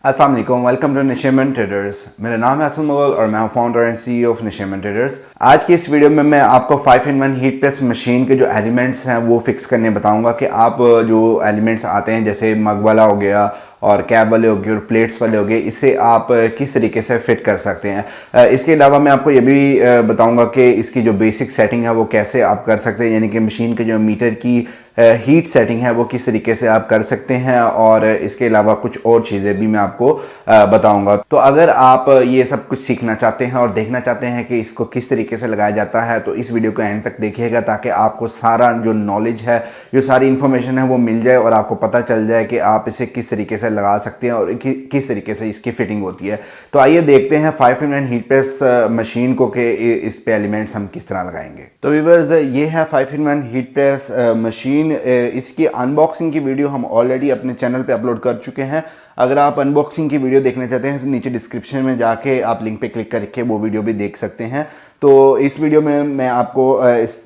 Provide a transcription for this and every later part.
अस्सलाम वालेकुम, welcome to निशेमन traders. मेरा नाम है हसन मुगल और मैं founder and CEO of Nisheman traders. आज की इस वीडियो में मैं आपको 5-in-1 हीट प्रेस मशीन के जो एलिमेंट्स हैं वो फिक्स करने बताऊंगा कि आप जो एलिमेंट्स आते हैं जैसे मग वाला हो गया और कैप वाले हो गए और प्लेट्स वाले हो गए, इससे आप किस तरीके से फिट कर सकते हैं। इसके अलावा मैं आपको ये भी बताऊंगा कि इसकी जो बेसिक सेटिंग है वो कैसे आप कर सकते हैं, यानी कि मशीन के जो मीटर की हीट सेटिंग है वो किस तरीके से आप कर सकते हैं, और इसके अलावा कुछ और चीज़ें भी मैं आपको बताऊंगा। तो अगर आप ये सब कुछ सीखना चाहते हैं और देखना चाहते हैं कि इसको किस तरीके से लगाया जाता है तो इस वीडियो को एंड तक देखिएगा, ताकि आपको सारा जो नॉलेज है, जो सारी इन्फॉर्मेशन है वो मिल जाए और आपको पता चल जाए कि आप इसे किस तरीके से लगा सकते हैं और किस तरीके से इसकी फिटिंग होती है। तो आइए देखते हैं 5-in-1 हीट प्रेस मशीन को कि इस पे एलिमेंट्स हम किस तरह लगाएंगे। तो व्यूअर्स, ये है 5-in-1 हीट प्रेस मशीन। इसकी अनबॉक्सिंग की वीडियो हम ऑलरेडी अपने चैनल पे अपलोड कर चुके हैं। अगर आप अनबॉक्सिंग की वीडियो देखना चाहते हैं तो नीचे डिस्क्रिप्शन में जाके आप लिंक पे क्लिक करके वो वीडियो भी देख सकते हैं। तो इस वीडियो में मैं आपको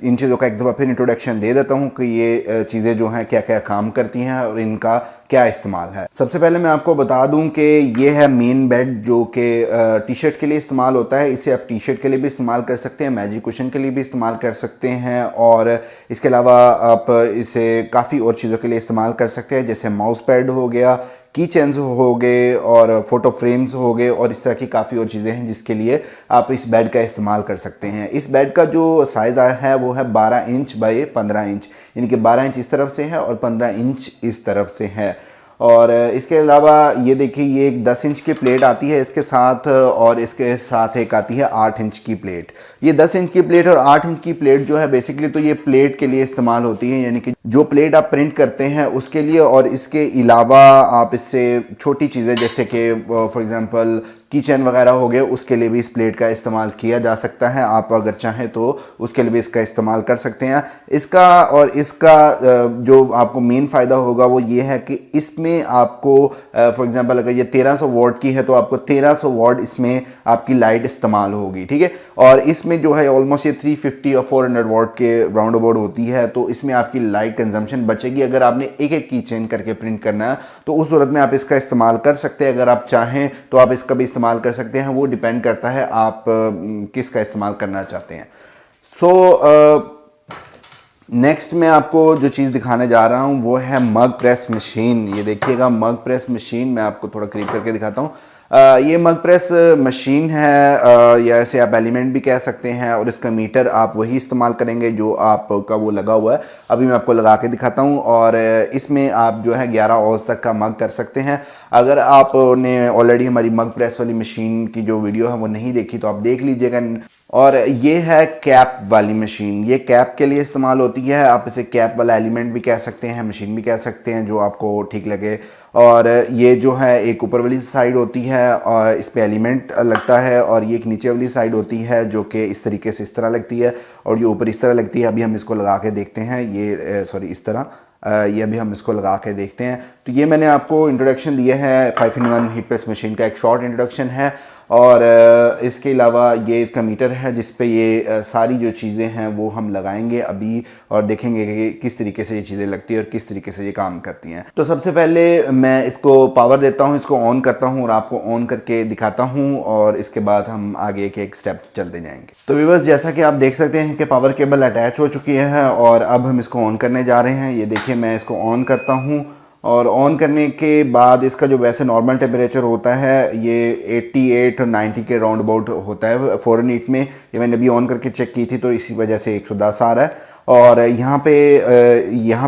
इन चीज़ों का एक दफ़ा फिर इंट्रोडक्शन दे देता हूँ कि ये चीज़ें जो हैं क्या क्या काम करती हैं और इनका क्या इस्तेमाल है। सबसे पहले मैं आपको बता दूं कि ये है मेन बेड जो कि टी शर्ट के लिए इस्तेमाल होता है। इसे आप टी शर्ट के लिए भी इस्तेमाल कर सकते हैं, मैजिक कुशन के लिए भी इस्तेमाल कर सकते हैं, और इसके अलावा आप इसे काफ़ी और चीज़ों के लिए इस्तेमाल कर सकते हैं, जैसे माउस पैड हो गया, की चेन्स हो गए और फोटो फ्रेम्स हो गए, और इस तरह की काफ़ी और चीज़ें हैं जिसके लिए आप इस बेड का इस्तेमाल कर सकते हैं। इस बेड का जो साइज़ है वो है 12 इंच बाई 15 इंच, यानी कि 12 इंच इस तरफ से है और 15 इंच इस तरफ से है। और इसके अलावा ये देखिए, ये एक 10 इंच की प्लेट आती है इसके साथ, और इसके साथ एक आती है 8 इंच की प्लेट। ये 10 इंच की प्लेट और 8 इंच की प्लेट जो है बेसिकली तो ये प्लेट के लिए इस्तेमाल होती है, यानी कि जो प्लेट आप प्रिंट करते हैं उसके लिए। और इसके अलावा आप इससे छोटी चीज़ें जैसे कि फॉर एग्जांपल किचन वगैरह हो गए, उसके लिए भी इस प्लेट का इस्तेमाल किया जा सकता है। आप अगर चाहें तो उसके लिए भी इसका इस्तेमाल कर सकते हैं। इसका और इसका जो आपको मेन फ़ायदा होगा वो ये है कि इसमें आपको फॉर एग्जांपल अगर ये 1300 वॉट की है तो आपको 1300 वॉट इसमें आपकी लाइट इस्तेमाल होगी, ठीक है। और इसमें जो है ऑलमोस्ट ये 350 और 400 वॉट के राउंड अबाउट होती है, तो इसमें आपकी लाइट कंजम्पशन बचेगी। अगर आपने एक एक की चेन करके प्रिंट करना है तो उस सूरत में आप इसका इस्तेमाल कर सकते हैं। अगर आप चाहें तो आप इसका भी इस्तेमाल कर सकते हैं, वो डिपेंड करता है आप किसका इस्तेमाल करना चाहते हैं। नेक्स्ट मैं आपको जो चीज़ दिखाने जा रहा हूं वो है मग प्रेस मशीन। ये देखिएगा, मग प्रेस मशीन मैं आपको थोड़ा करीब करके दिखाता हूं। ये मग प्रेस मशीन है, या ऐसे आप एलिमेंट भी कह सकते हैं, और इसका मीटर आप वही इस्तेमाल करेंगे जो आपका वो लगा हुआ है। अभी मैं आपको लगा के दिखाता हूँ। और इसमें आप जो है 11 औंस तक का मग कर सकते हैं। अगर आपने ऑलरेडी हमारी मग प्रेस वाली मशीन की जो वीडियो है वो नहीं देखी तो आप देख लीजिएगा। और ये है कैप वाली मशीन। ये कैप के लिए इस्तेमाल होती है। आप इसे कैप वाला एलिमेंट भी कह सकते हैं, मशीन भी कह सकते हैं, जो आपको ठीक लगे। और ये जो है एक ऊपर वाली साइड होती है और इस पे एलिमेंट लगता है, और ये एक नीचे वाली साइड होती है जो कि इस तरीके से इस तरह लगती है, और ये ऊपर इस तरह लगती है। अभी हम इसको लगा के देखते हैं, ये सॉरी इस तरह, ये अभी हम इसको लगा के देखते हैं। तो ये मैंने आपको इंट्रोडक्शन दिया है 5-in-1 हीट प्रेस मशीन का, एक शॉर्ट इंट्रोडक्शन है। और इसके अलावा ये इसका मीटर है जिस पे ये सारी जो चीज़ें हैं वो हम लगाएंगे अभी, और देखेंगे कि किस तरीके से ये चीज़ें लगती है और किस तरीके से ये काम करती हैं। तो सबसे पहले मैं इसको पावर देता हूँ, इसको ऑन करता हूँ और आपको ऑन करके दिखाता हूँ, और इसके बाद हम आगे के एक स्टेप चलते जाएंगे। तो व्यूअर्स, जैसा कि आप देख सकते हैं कि पावर केबल अटैच हो चुकी है और अब हम इसको ऑन करने जा रहे हैं। ये देखिए, मैं इसको ऑन करता हूँ, और ऑन करने के बाद इसका जो वैसे नॉर्मल टेम्परेचर होता है ये 88 और 90 के राउंड अबाउट होता है फ़ॉरेनहीट में। ये मैंने अभी ऑन करके चेक की थी तो इसी वजह से 110 आ रहा है। और यहाँ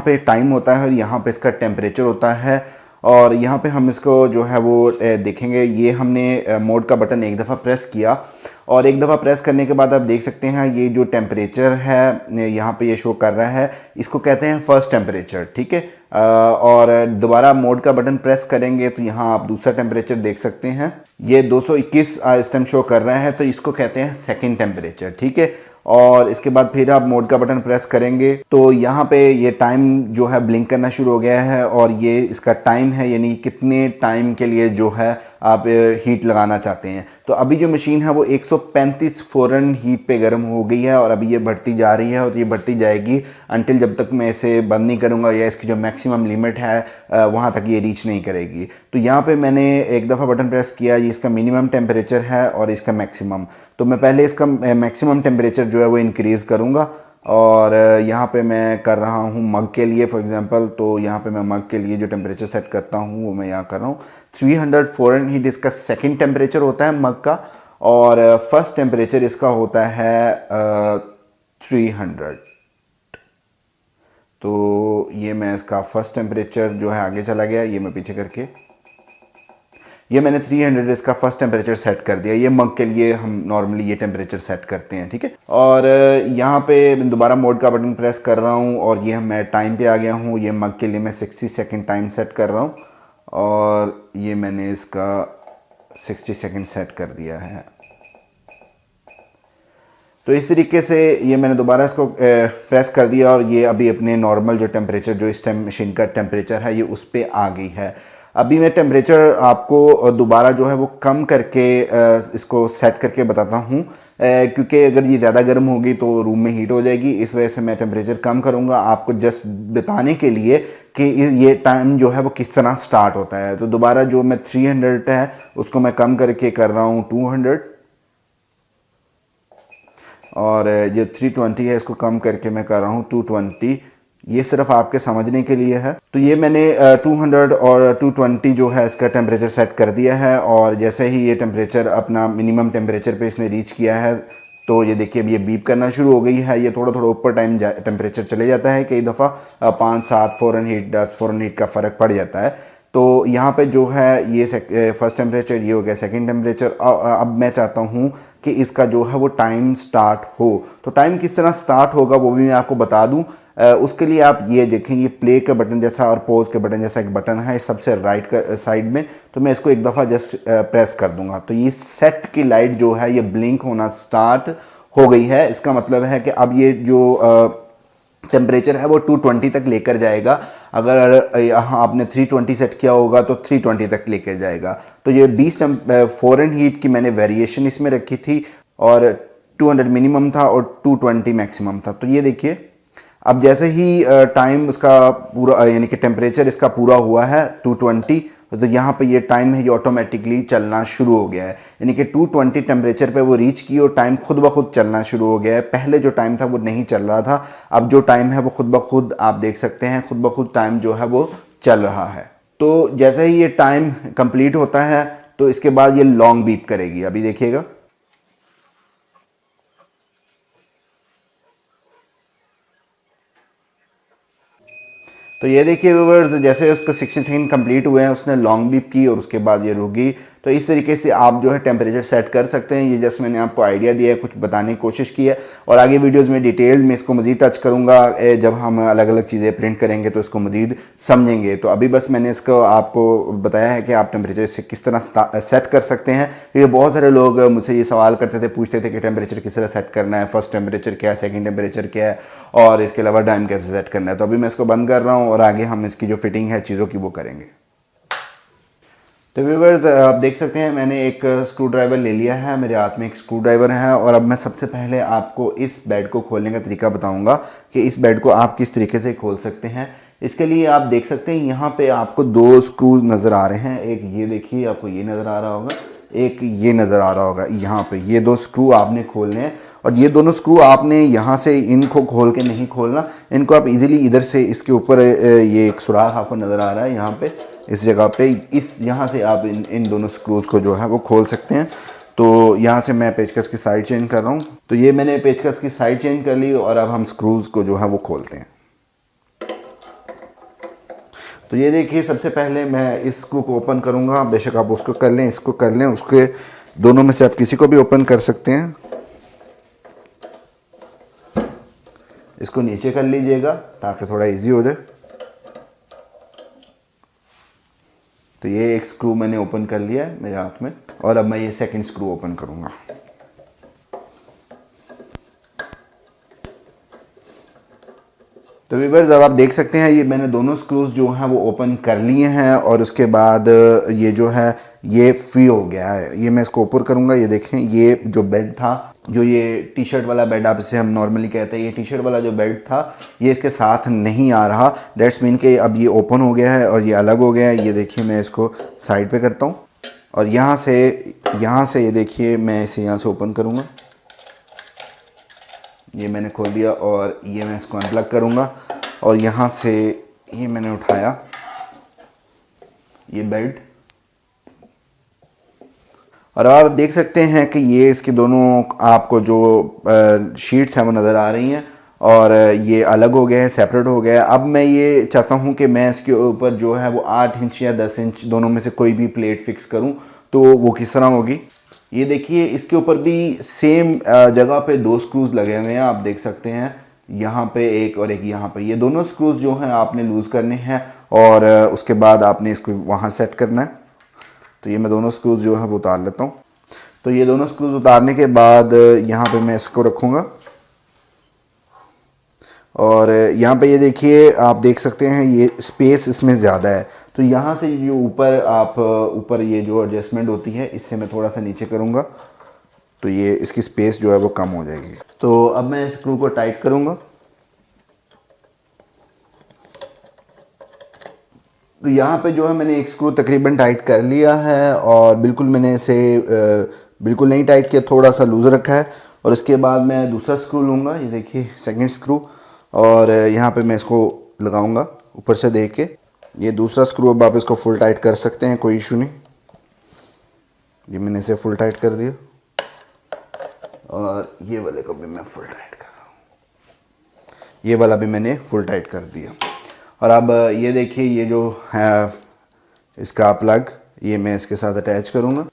पे टाइम होता है और यहाँ पे इसका टेम्परेचर होता है, और यहाँ पे हम इसको जो है वो देखेंगे। ये हमने मोड का बटन एक दफ़ा प्रेस किया, और एक दफ़ा प्रेस करने के बाद आप देख सकते हैं ये जो टेम्परेचर है यहाँ पे ये शो कर रहा है, इसको कहते हैं फर्स्ट टेम्परेचर, ठीक है। और दोबारा मोड का बटन प्रेस करेंगे तो यहाँ आप दूसरा टेम्परेचर देख सकते हैं, ये 221 इस टाइम शो कर रहा है, तो इसको कहते हैं सेकंड टेम्परेचर, ठीक है। और इसके बाद फिर आप मोड का बटन प्रेस करेंगे तो यहाँ पे ये टाइम जो है ब्लिंक करना शुरू हो गया है, और ये इसका टाइम है, यानी कितने टाइम के लिए जो है आप हीट लगाना चाहते हैं। तो अभी जो मशीन है वो 135 फ़ौरन हीट पे गर्म हो गई है और अभी ये बढ़ती जा रही है और ये बढ़ती जाएगी अनटिल जब तक मैं इसे बंद नहीं करूँगा या इसकी जो मैक्सिमम लिमिट है वहाँ तक ये रीच नहीं करेगी। तो यहाँ पे मैंने एक दफ़ा बटन प्रेस किया, ये इसका मिनिमम टेम्परेचर है और इसका मैक्सिमम। तो मैं पहले इसका मैक्सिमम टेम्परेचर जो है वो इंक्रीज़ करूँगा और यहाँ पे मैं कर रहा हूँ मग के लिए फॉर एग्जांपल। तो यहाँ पे मैं मग के लिए जो टेम्परेचर सेट करता हूँ वो मैं यहाँ कर रहा हूँ 300 फ़ारेनहीट इसका सेकंड टेम्परेचर होता है मग का, और फर्स्ट टेम्परेचर इसका होता है 300। तो ये मैं इसका फर्स्ट टेम्परेचर जो है आगे चला गया, ये मैं पीछे करके ये मैंने 300 इसका फर्स्ट टेम्परेचर सेट कर दिया। ये मग के लिए हम नॉर्मली ये टेम्परेचर सेट करते हैं, ठीक है। और यहाँ पे मैं दोबारा मोड का बटन प्रेस कर रहा हूँ और ये मैं टाइम पे आ गया हूँ। ये मग के लिए मैं 60 सेकंड टाइम सेट कर रहा हूँ और ये मैंने इसका 60 सेकंड सेट कर दिया है। तो इस तरीके से ये मैंने दोबारा इसको प्रेस कर दिया और ये अभी अपने नॉर्मल जो टेम्परेचर जो इस टाइम मशीन का टेम्परेचर है ये उस पर आ गई है। अभी मैं टेम्परेचर आपको दोबारा जो है वो कम करके इसको सेट करके बताता हूँ, क्योंकि अगर ये ज़्यादा गर्म होगी तो रूम में हीट हो जाएगी। इस वजह से मैं टेम्परेचर कम करूँगा आपको जस्ट बताने के लिए कि ये टाइम जो है वो किस तरह स्टार्ट होता है। तो दोबारा जो मैं 300 है उसको मैं कम करके कर रहा हूँ 200 और जो 320 है इसको कम करके मैं कर रहा हूँ 220। ये सिर्फ आपके समझने के लिए है। तो ये मैंने 200 और 220 जो है इसका टेम्परेचर सेट कर दिया है और जैसे ही ये टेम्परेचर अपना मिनिमम टेम्परेचर पे इसने रीच किया है तो ये देखिए अब ये बीप करना शुरू हो गई है। ये थोड़ा थोड़ा ऊपर टेम्परेचर चले जाता है, कई दफ़ा 5-7 फ़ारेनहीट 10 फ़ारेनहीट का फ़र्क पड़ जाता है। तो यहाँ पे जो है ये फर्स्ट टेम्परेचर ये हो गया, सेकंड टेम्परेचर। अब मैं चाहता हूँ कि इसका जो है वो टाइम स्टार्ट हो। तो टाइम किस तरह स्टार्ट होगा वो भी मैं आपको बता दूँ। उसके लिए आप ये देखें, ये प्ले का बटन जैसा और पॉज के बटन जैसा एक बटन है सबसे राइट साइड में। तो मैं इसको एक दफ़ा जस्ट प्रेस कर दूंगा तो ये सेट की लाइट जो है ये ब्लिंक होना स्टार्ट हो गई है। इसका मतलब है कि अब ये जो टेम्परेचर है वो 220 तक लेकर जाएगा। अगर यहाँ आपने 320 सेट किया होगा तो 320 तक लेकर जाएगा। तो ये 20 फ़ारेनहीट की मैंने वेरिएशन इसमें रखी थी और 200 मिनिमम था और 220 मैक्सिमम था। तो ये देखिए अब जैसे ही टाइम उसका पूरा यानी कि टेम्परेचर इसका पूरा हुआ है 220, तो यहाँ पे ये टाइम है ये ऑटोमेटिकली चलना शुरू हो गया है। यानी कि 220 टेम्परेचर पे वो रीच की और टाइम खुद ब खुद चलना शुरू हो गया है। पहले जो टाइम था वो नहीं चल रहा था, अब जो टाइम है वो खुद ब खुद आप देख सकते हैं खुद ब खुद टाइम जो है वो चल रहा है। तो जैसे ही ये टाइम कंप्लीट होता है तो इसके बाद ये लॉन्ग बीप करेगी। अभी देखिएगा तो ये देखिए व्यूअर्स, जैसे उसका 60 सेकंड कंप्लीट हुए हैं उसने लॉन्ग बीप की और उसके बाद ये रुकी। तो इस तरीके से आप जो है टेम्परेचर सेट कर सकते हैं। ये जस्ट मैंने आपको आइडिया दिया है, कुछ बताने की कोशिश की है और आगे वीडियोस में डिटेल में इसको मज़ीद टच करूँगा। जब हम अलग अलग चीज़ें प्रिंट करेंगे तो इसको मज़ीद समझेंगे। तो अभी बस मैंने इसको आपको बताया है कि आप टेम्परेचर से किस तरह सेट कर सकते हैं। क्योंकि बहुत सारे लोग मुझसे ये सवाल करते थे, पूछते थे कि टेम्परेचर किस तरह सेट करना है, फर्स्ट टेम्परेचर क्या है, सेकेंड टेम्परेचर क्या है और इसके अलावा टाइम कैसे सेट करना है। तो अभी मैं इसको बंद कर रहा हूँ और आगे हम इसकी जो फिटिंग है चीज़ों की वो करेंगे। तो व्यूअर्स आप देख सकते हैं मैंने एक स्क्रू ड्राइवर ले लिया है, मेरे हाथ में एक स्क्रू ड्राइवर है और अब मैं सबसे पहले आपको इस बेड को खोलने का तरीका बताऊंगा कि इस बेड को आप किस तरीके से खोल सकते हैं। इसके लिए आप देख सकते हैं यहाँ पे आपको 2 स्क्रूज नज़र आ रहे हैं। एक ये देखिए, आपको ये नज़र आ रहा होगा, एक ये नज़र आ रहा होगा। यहाँ पे ये 2 स्क्रू आपने खोलने हैं और ये दोनों स्क्रू आपने यहाँ से इनको खोल के नहीं खोलना, इनको आप इजीली इधर से इसके ऊपर ये एक सुराख आपको नज़र आ रहा है यहाँ पे इस जगह पे, इस यहाँ से आप इन दोनों स्क्रूज़ को जो है वो खोल सकते हैं। तो यहाँ से मैं पेचकस की साइड चेंज कर रहा हूँ। तो ये मैंने पेचकस की साइड चेंज कर ली और अब हम स्क्रूज़ को जो है वो खोलते हैं। तो ये देखिए सबसे पहले मैं इस स्क्रू को ओपन करूँगा। बेशक आप उसको कर लें, इसको कर लें, उसके दोनों में से आप किसी को भी ओपन कर सकते हैं। इसको नीचे कर लीजिएगा ताकि थोड़ा इजी हो जाए। तो ये एक स्क्रू मैंने ओपन कर लिया है मेरे हाथ में और अब मैं ये सेकंड स्क्रू ओपन करूँगा। तो व्यूअर्स अब आप देख सकते हैं ये मैंने दोनों स्क्रूज जो हैं वो ओपन कर लिए हैं और उसके बाद ये जो है ये फ्री हो गया है। ये मैं इसको ऊपर करूँगा। ये देखें ये जो बेड था, जो ये टी शर्ट वाला बेड आप इसे हम नॉर्मली कहते हैं, ये टी शर्ट वाला जो बेड था ये इसके साथ नहीं आ रहा। डेट्स मीन के अब ये ओपन हो गया है और ये अलग हो गया है। ये देखिए मैं इसको साइड पे करता हूँ और यहाँ से ये देखिए मैं इसे यहाँ से ओपन करूँगा। ये मैंने खोल दिया और ये मैं इसको अनप्लग करूँगा और यहाँ से ये मैंने उठाया ये बेल्ट और आप देख सकते हैं कि ये इसके दोनों आपको जो शीट्स हैं वो नज़र आ रही हैं और ये अलग हो गया है, सेपरेट हो गया है। अब मैं ये चाहता हूँ कि मैं इसके ऊपर जो है वो 8 इंच या 10 इंच दोनों में से कोई भी प्लेट फिक्स करूँ, तो वो किस तरह होगी। ये देखिए इसके ऊपर भी सेम जगह पे 2 स्क्रूज लगे हुए हैं, आप देख सकते हैं, यहाँ पे एक और एक यहाँ पे। ये दोनों स्क्रूज जो हैं आपने लूज़ करने हैं और उसके बाद आपने इसको वहाँ सेट करना है। तो ये मैं दोनों स्क्रूज जो है वो उतार लेता हूँ। तो ये दोनों स्क्रूज उतारने के बाद यहाँ पे मैं इसको रखूँगा और यहाँ पे ये देखिए आप देख सकते हैं ये स्पेस इसमें ज़्यादा है। तो यहाँ से जो ऊपर ये जो एडजस्टमेंट होती है इससे मैं थोड़ा सा नीचे करूँगा तो ये इसकी स्पेस जो है वो कम हो जाएगी। तो अब मैं स्क्रू को टाइट करूँगा। तो यहाँ पे जो है मैंने एक स्क्रू तकरीबन टाइट कर लिया है और बिल्कुल मैंने इसे बिल्कुल नहीं टाइट किया, थोड़ा सा लूज़ रखा है। और इसके बाद मैं दूसरा स्क्रू लूँगा, ये देखिए सेकंड स्क्रू, और यहाँ पे मैं इसको लगाऊंगा ऊपर से देख के। ये दूसरा स्क्रू अब आप इसको फुल टाइट कर सकते हैं, कोई इशू नहीं। ये मैंने इसे फुल टाइट कर दिया और ये वाले को भी मैं फुल टाइट कर रहा हूँ। ये वाला भी मैंने फुल टाइट कर दिया। और अब ये देखिए ये जो है इसका प्लग, ये मैं इसके साथ अटैच करूँगा।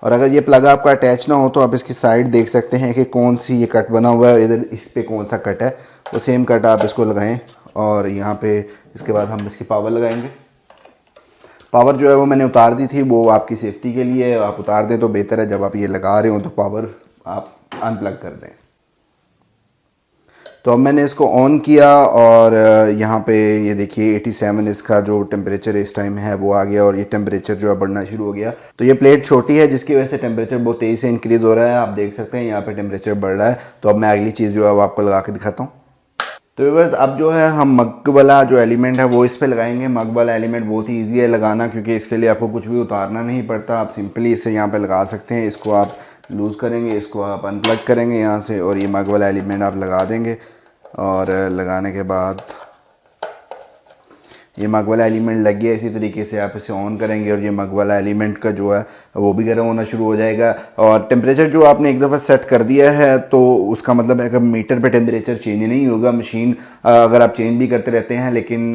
और अगर ये प्लग आपका अटैच ना हो तो आप इसकी साइड देख सकते हैं कि कौन सी ये कट बना हुआ है, इधर इस पे कौन सा कट है, वो सेम कट आप इसको लगाएं। और यहाँ पे इसके बाद हम इसकी पावर लगाएंगे। पावर जो है वो मैंने उतार दी थी, वो आपकी सेफ्टी के लिए आप उतार दें तो बेहतर है। जब आप ये लगा रहे हो तो पावर आप अनप्लग कर दें। तो अब मैंने इसको ऑन किया और यहाँ पे ये देखिए 87 इसका जो टेम्परेचर इस टाइम है वो आ गया और ये टेम्परेचर जो है बढ़ना शुरू हो गया। तो ये प्लेट छोटी है जिसकी वजह से टेम्परेचर बहुत तेज़ी से इंक्रीज़ हो रहा है। आप देख सकते हैं यहाँ पे टेम्परेचर बढ़ रहा है। तो अब मैं अगली चीज़ जो है वो आपको लगा के दिखाता हूँ। तो व्यूअर्स अब जो है हम मग वाला जो एलिमेंट है वो इस पर लगाएंगे। मग वाला एलिमेंट बहुत ही ईजी है लगाना, क्योंकि इसके लिए आपको कुछ भी उतारना नहीं पड़ता। आप सिंपली इसे यहाँ पर लगा सकते हैं। इसको आप लूज़ करेंगे, इसको आप अनप्लग करेंगे यहाँ से और ये मग वाला एलिमेंट आप लगा देंगे। और लगाने के बाद ये मग वाला एलिमेंट लग गया। इसी तरीके से आप इसे ऑन करेंगे और ये मग वाला एलिमेंट का जो है वो भी गर्म होना शुरू हो जाएगा। और टेम्परेचर जो आपने एक दफ़ा सेट कर दिया है तो उसका मतलब है कि मीटर पे टेम्परेचर चेंज नहीं होगा। मशीन अगर आप चेंज भी करते रहते हैं लेकिन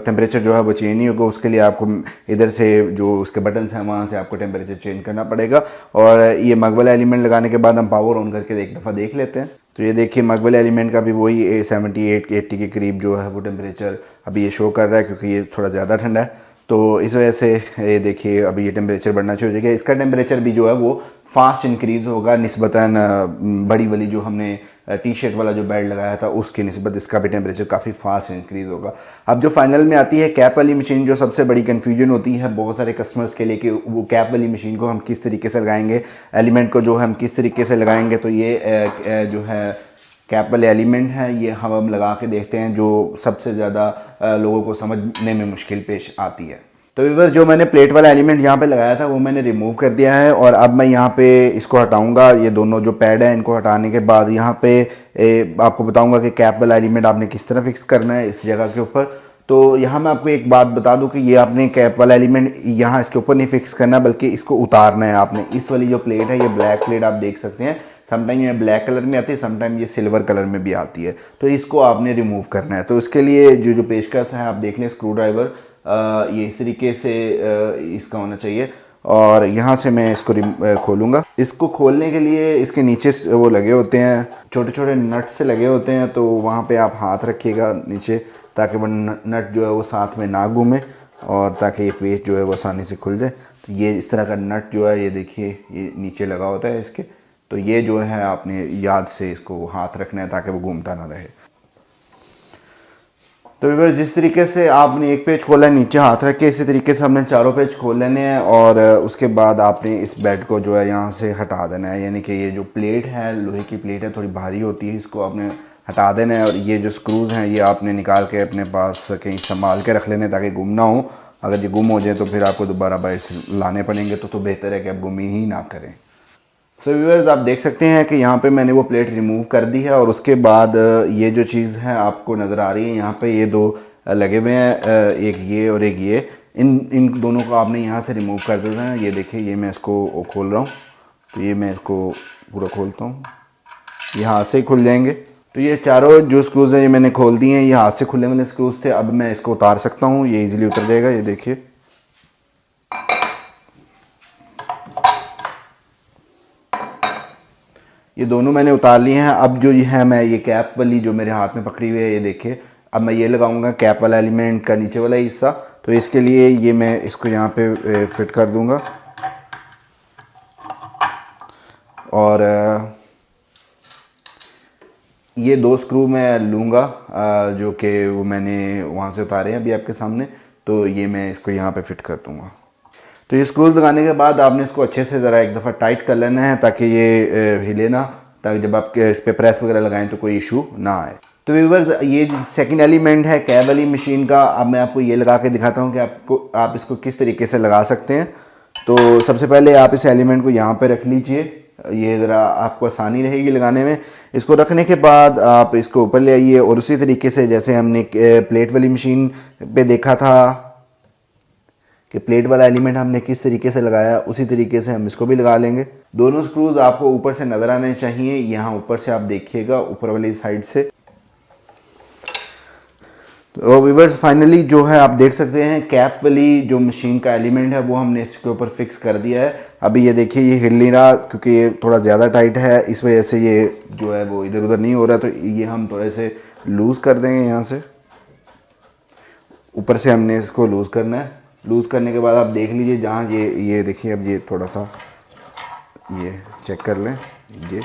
टेम्परेचर जो है वो चेंज नहीं होगा। उसके लिए आपको इधर से जो उसके बटन्स हैं वहाँ से आपको टेम्परेचर चेंज करना पड़ेगा। और ये मग वाला एलिमेंट लगाने के बाद हम पावर ऑन करके एक दफ़ा देख लेते हैं। तो ये देखिए मग वाले एलिमेंट का भी वही 78-80 के करीब जो है वो टेम्परेचर अभी ये शो कर रहा है, क्योंकि ये थोड़ा ज़्यादा ठंडा है। तो इस वजह से ये देखिए अभी ये टेम्परेचर बढ़ना शुरू हो जाएगा। इसका टेम्परेचर भी जो है वो फास्ट इंक्रीज़ होगा निस्बतन बड़ी वाली जो हमने टी शर्ट वाला जो बेल्ट लगाया था उसकी निस्बत इसका भी टेम्परेचर काफ़ी फास्ट इंक्रीज़ होगा। अब जो फाइनल में आती है कैप वाली मशीन, जो सबसे बड़ी कन्फ्यूजन होती है बहुत सारे कस्टमर्स के लिए कि वो कैप वाली मशीन को हम किस तरीके से लगाएंगे, एलिमेंट को जो हम किस तरीके से लगाएंगे। तो ये जो है कैप वाले एलिमेंट है, ये हम लगा के देखते हैं जो सबसे ज़्यादा लोगों को समझने में मुश्किल पेश आती है। तो व्यूअर्स जो मैंने प्लेट वाला एलिमेंट यहाँ पे लगाया था वो मैंने रिमूव कर दिया है और अब मैं यहाँ पे इसको हटाऊंगा। ये दोनों जो पैड हैं इनको हटाने के बाद यहाँ पे आपको बताऊंगा कि कैप वाला एलिमेंट आपने किस तरह फिक्स करना है इस जगह के ऊपर। तो यहाँ मैं आपको एक बात बता दूँ कि ये आपने कैप वाला एलिमेंट यहाँ इसके ऊपर नहीं फिक्स करना, बल्कि इसको उतारना है आपने। इस वाली जो प्लेट है, ये ब्लैक प्लेट आप देख सकते हैं, समटाइम ये ब्लैक कलर में आती है, समटाइम ये सिल्वर कलर में भी आती है। तो इसको आपने रिमूव करना है। तो इसके लिए जो पेशकश है आप देख लें, स्क्रू ड्राइवर ये इस तरीके से इसका होना चाहिए। और यहाँ से मैं इसको खोलूँगा। इसको खोलने के लिए इसके नीचे वो लगे होते हैं, छोटे छोटे नट से लगे होते हैं। तो वहाँ पे आप हाथ रखिएगा नीचे ताकि वो नट जो है वो साथ में ना घूमे और ताकि ये पेच जो है वो आसानी से खुल जाए। तो ये इस तरह का नट जो है ये देखिए ये नीचे लगा होता है इसके। तो ये जो है आपने याद से इसको हाथ रखना है ताकि वो घूमता ना रहे। तो व्यूअर्स जिस तरीके से आपने एक पेज खोला है नीचे हाथ रख के, इसी तरीके से हमने चारों पेज खोल लेने हैं और उसके बाद आपने इस बेड को जो है यहाँ से हटा देना है। यानी कि ये जो प्लेट है, लोहे की प्लेट है, थोड़ी भारी होती है, इसको आपने हटा देना है। और ये जो स्क्रूज़ हैं ये आपने निकाल के अपने पास कहीं संभाल के रख लेने ताकि गुम ना हो। अगर ये गुम हो जाए तो फिर आपको दोबारा बाहर से लाने पड़ेंगे, तो बेहतर है कि आप गुम ही ना करें। सो व्यूअर्स आप देख सकते हैं कि यहाँ पे मैंने वो प्लेट रिमूव कर दी है और उसके बाद ये जो चीज़ है आपको नज़र आ रही है, यहाँ पे ये दो लगे हुए हैं, एक ये और एक ये। इन दोनों को आपने यहाँ से रिमूव कर देना है। ये देखिए, ये मैं इसको खोल रहा हूँ, तो ये मैं इसको पूरा खोलता हूँ, ये हाथ से ही खुल जाएंगे। तो ये चारों जो स्क्रूज़ हैं ये मैंने खोल दिए हैं, ये हाथ से खुलने वाले स्क्रूज़ थे। अब मैं इसको उतार सकता हूँ, ये ईज़िली उतर जाएगा। ये देखिए, ये दोनों मैंने उतार लिए हैं। अब जो ये है, मैं ये कैप वाली जो मेरे हाथ में पकड़ी हुई है, ये देखिए, अब मैं ये लगाऊंगा कैप वाला एलिमेंट का नीचे वाला हिस्सा। तो इसके लिए ये मैं इसको यहाँ पे फिट कर दूंगा और ये दो स्क्रू मैं लूँगा जो कि वो मैंने वहाँ से उतारे हैं अभी आपके सामने। तो ये मैं इसको यहाँ पे फिट कर दूँगा। तो ये स्क्रूज लगाने के बाद आपने इसको अच्छे से ज़रा एक दफ़ा टाइट कर लेना है ताकि ये हिले ना, ताकि जब आप इस पर प्रेस वगैरह लगाएं तो कोई इशू ना आए। तो व्यूअर्स ये सेकंड एलिमेंट है कैब वाली मशीन का। अब मैं आपको ये लगा के दिखाता हूँ कि आप इसको किस तरीके से लगा सकते हैं। तो सबसे पहले आप इस एलिमेंट को यहाँ पर रख लीजिए, ये ज़रा आपको आसानी रहेगी लगाने में। इसको रखने के बाद आप इसको ऊपर ले आइए और उसी तरीके से जैसे हमने प्लेट वाली मशीन पे देखा था कि प्लेट वाला एलिमेंट हमने किस तरीके से लगाया, उसी तरीके से हम इसको भी लगा लेंगे। दोनों स्क्रूज आपको ऊपर से नज़र आने चाहिए, यहाँ ऊपर से आप देखिएगा, ऊपर वाली साइड से। तो व्यूअर्स फाइनली जो है आप देख सकते हैं कैप वाली जो मशीन का एलिमेंट है वो हमने इसके ऊपर फिक्स कर दिया है। अभी ये देखिए, ये हिल नहीं रहा क्योंकि ये थोड़ा ज़्यादा टाइट है, इस वजह से ये जो है वो इधर उधर नहीं हो रहा। तो ये हम थोड़े से लूज़ कर देंगे, यहाँ से ऊपर से हमने इसको लूज़ करना है। लूज़ करने के बाद आप देख लीजिए, जहाँ ये देखिए, अब ये थोड़ा सा ये चेक कर लें, ये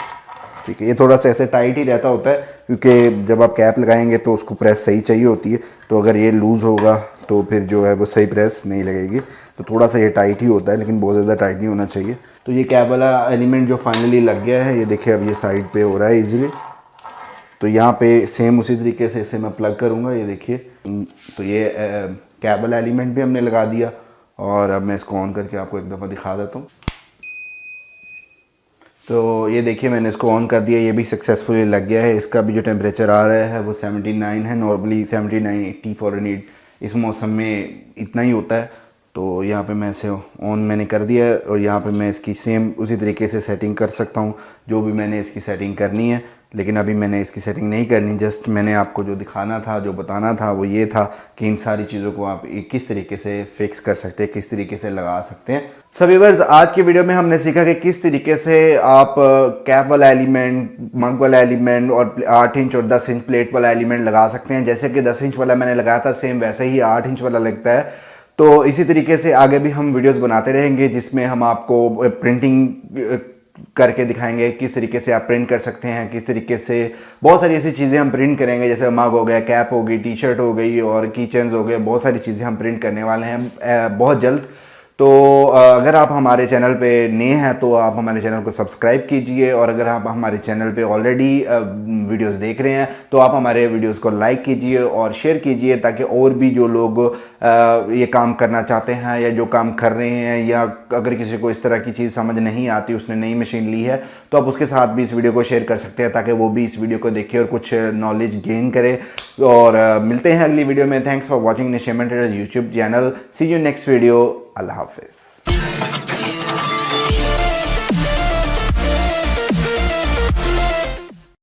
ठीक है, ये थोड़ा सा ऐसे टाइट ही रहता होता है क्योंकि जब आप कैप लगाएंगे तो उसको प्रेस सही चाहिए होती है। तो अगर ये लूज़ होगा तो फिर जो है वो सही प्रेस नहीं लगेगी। तो थोड़ा सा ये टाइट ही होता है, लेकिन बहुत ज़्यादा टाइट नहीं होना चाहिए। तो ये कैप वाला एलिमेंट जो फाइनली लग गया है, ये देखिए अब ये साइड पे हो रहा है ईजीली। तो यहाँ पे सेम उसी तरीके से इसे मैं प्लग करूँगा, ये देखिए। तो ये कैप वाला एलिमेंट भी हमने लगा दिया और अब मैं इसको ऑन करके आपको एक दफ़ा दिखा देता हूँ। तो ये देखिए, मैंने इसको ऑन कर दिया, ये भी सक्सेसफुली लग गया है। इसका भी जो टेम्परेचर आ रहा है वो 79 है। नॉर्मली 79, 80 फ़ारेनहीट इस मौसम में इतना ही होता है। तो यहाँ पे मैं इसे ऑन मैंने कर दिया है और यहाँ पे मैं इसकी सेम उसी तरीके से सेटिंग कर सकता हूँ जो भी मैंने इसकी सेटिंग करनी है। लेकिन अभी मैंने इसकी सेटिंग नहीं करनी, जस्ट मैंने आपको जो दिखाना था, जो बताना था वो ये था कि इन सारी चीज़ों को आप किस तरीके से फिक्स कर सकते हैं, किस तरीके से लगा सकते हैं। सो व्यूअर्स आज की वीडियो में हमने सीखा कि किस तरीके से आप कैप वाला एलिमेंट, मग वाला एलिमेंट और 8 इंच और 10 इंच प्लेट वाला एलिमेंट लगा सकते हैं। जैसे कि 10 इंच वाला मैंने लगाया था, सेम वैसे ही 8 इंच वाला लगता है। तो इसी तरीके से आगे भी हम वीडियोस बनाते रहेंगे जिसमें हम आपको प्रिंटिंग करके दिखाएंगे किस तरीके से आप प्रिंट कर सकते हैं, किस तरीके से बहुत सारी ऐसी चीज़ें हम प्रिंट करेंगे, जैसे मग हो गया, कैप हो गई, टी शर्ट हो गई और कीचेन्स हो गए। बहुत सारी चीज़ें हम प्रिंट करने वाले हैं बहुत जल्द। तो अगर आप हमारे चैनल पे नए हैं तो आप हमारे चैनल को सब्सक्राइब कीजिए और अगर आप हमारे चैनल पे ऑलरेडी वीडियोस देख रहे हैं तो आप हमारे वीडियोस को लाइक कीजिए और शेयर कीजिए ताकि और भी जो लोग ये काम करना चाहते हैं या जो काम कर रहे हैं या अगर किसी को इस तरह की चीज़ समझ नहीं आती, उसने नई मशीन ली है, तो आप उसके साथ भी इस वीडियो को शेयर कर सकते हैं ताकि वो भी इस वीडियो को देखे और कुछ नॉलेज गेन करे। और मिलते हैं अगली वीडियो में। Thanks for watching Nisheman traders YouTube channel. See you next video. अल्लाह हाफिज़।